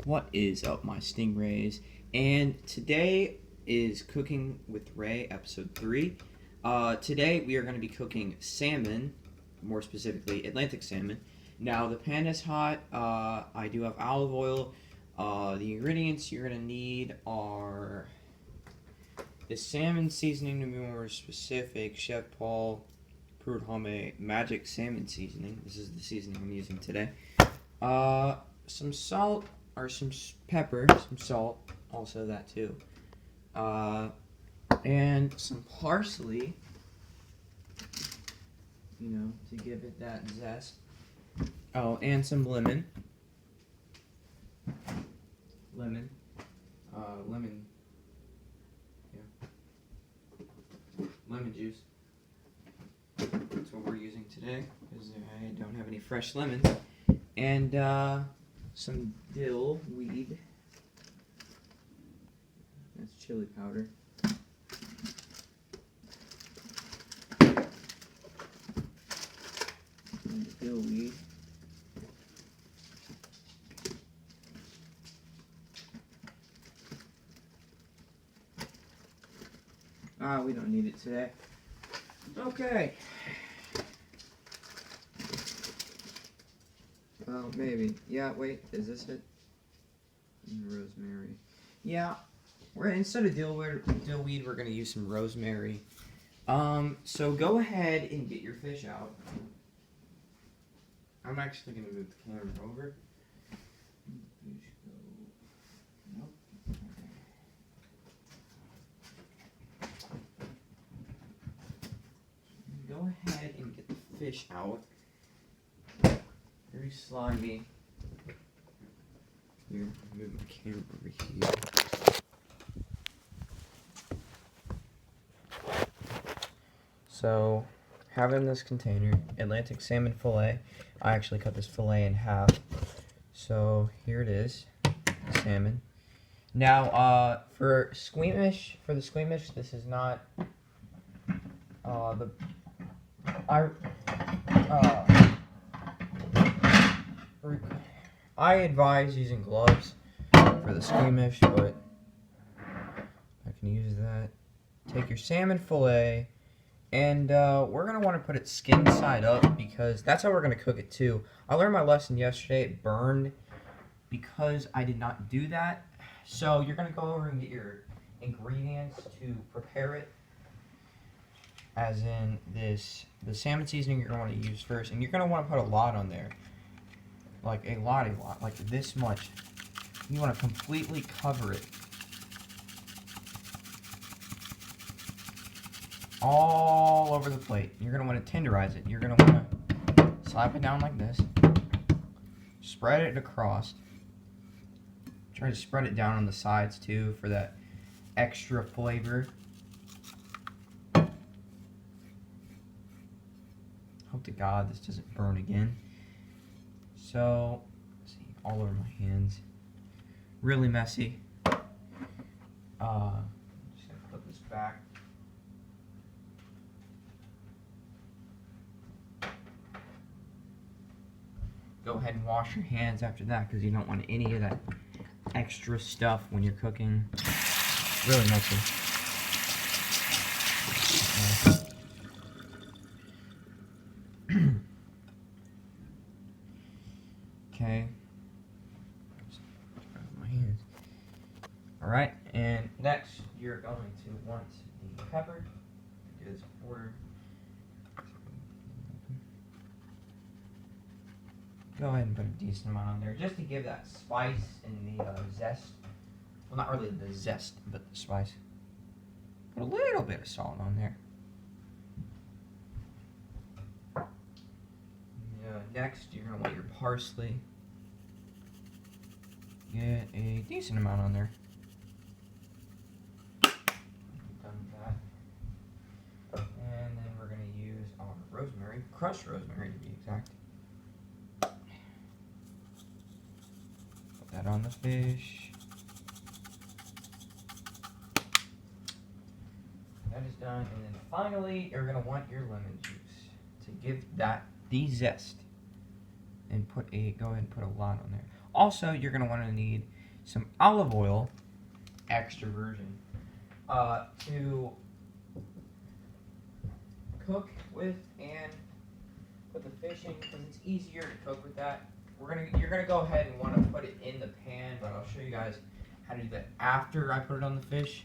What is up, my stingrays? And today is Cooking with Ray, episode 3. Today we are going to be cooking salmon, more specifically Atlantic salmon. Now the pan is hot. I do have olive oil. The ingredients you're going to need are the salmon seasoning, to be more specific, Chef Paul Prudhomme Magic Salmon Seasoning. This is the seasoning I'm using today. Some salt, or some pepper, some salt, also that too. And some parsley, to give it that zest. Oh, and some lemon. Lemon, lemon juice. That's what we're using today, because I don't have any fresh lemons. And some dill weed. That's chili powder. And dill weed. We don't need it today. Okay. Well, maybe. Yeah, wait, is this it? Rosemary. Yeah, instead of dill weed, we're gonna use some rosemary. So go ahead and get your fish out. I'm actually gonna move the camera over. Nope. Go ahead and get the fish out. Very slimy. Here, move my camera over here. So, having this container, Atlantic salmon fillet. I actually cut this fillet in half. So here it is, salmon. Now, for the squeamish, this is not I advise using gloves for the squeamish, but I can use that. Take your salmon fillet, and we're going to want to put it skin side up, because that's how we're going to cook it too. I learned my lesson yesterday. It burned because I did not do that. So you're going to go over and get your ingredients to prepare it. As in the salmon seasoning you're going to want to use first, and you're going to want to put a lot on there. Like a lot, like this much. You want to completely cover it. All over the plate. You're going to want to tenderize it. You're going to want to slap it down like this. Spread it across. Try to spread it down on the sides too for that extra flavor. Hope to God this doesn't burn again. So, let's see, all over my hands. Really messy. I'm just gonna put this back. Go ahead and wash your hands after that, because you don't want any of that extra stuff when you're cooking. Really messy. Okay. My hands. Alright, and next you're going to want the pepper. Do this order. Go ahead and put a decent amount on there, just to give that spice and the zest. Well, not really the zest, but the spice. Put a little bit of salt on there. Next, you're going to want your parsley. Get a decent amount on there. Done that. And then we're going to use our rosemary, crushed rosemary to be exact. Put that on the fish. That is done. And then finally, you're going to want your lemon juice to give that the zest. And go ahead and put a lot on there. Also, you're going to want to need some olive oil, extra virgin, to cook with and put the fish in because it's easier to cook with that. You're gonna go ahead and want to put it in the pan, but I'll show you guys how to do that after I put it on the fish.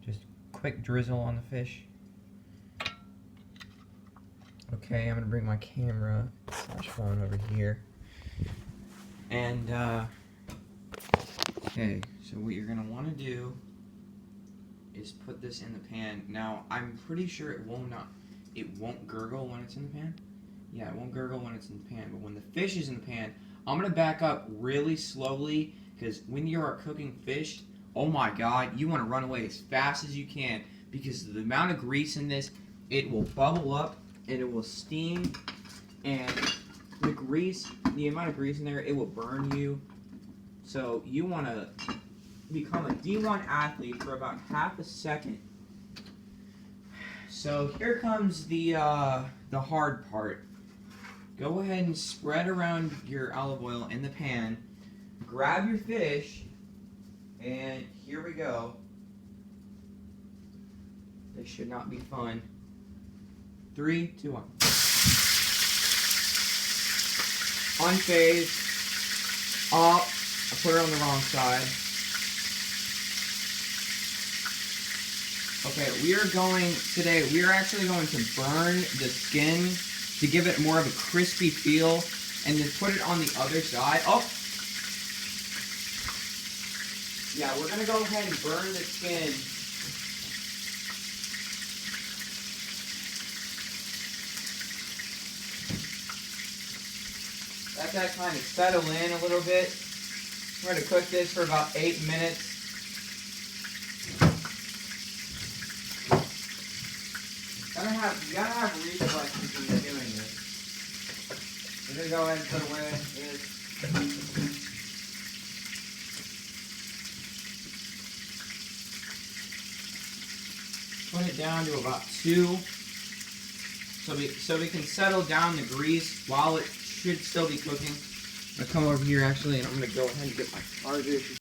Just quick drizzle on the fish. Okay, I'm gonna bring my camera / phone over here. And okay, so what you're gonna want to do is put this in the pan. Now, I'm pretty sure it won't gurgle when it's in the pan. Yeah, it won't gurgle when it's in the pan, but when the fish is in the pan, I'm gonna back up really slowly because when you are cooking fish, oh my God, you want to run away as fast as you can because the amount of grease in this, it will bubble up and it will steam, and the amount of grease in there, it will burn you. So you want to become a D1 athlete for about half a second. So here comes the hard part. Go ahead and spread around your olive oil in the pan. Grab your fish, and here we go. This should not be fun. 3, 2, 1. Unfazed. Oh, I put it on the wrong side. Okay, we are actually going to burn the skin to give it more of a crispy feel, and then put it on the other side. Oh! Yeah, we're going to go ahead and burn the skin. Let that kind of settle in a little bit. We're going to cook this for about 8 minutes. You gotta have reflexes when you're doing this. We're gonna go ahead and put away this. Put it down to about 2, so we can settle down the grease while it should still be cooking. I'm gonna come over here actually, and I'm gonna go ahead and get my charger.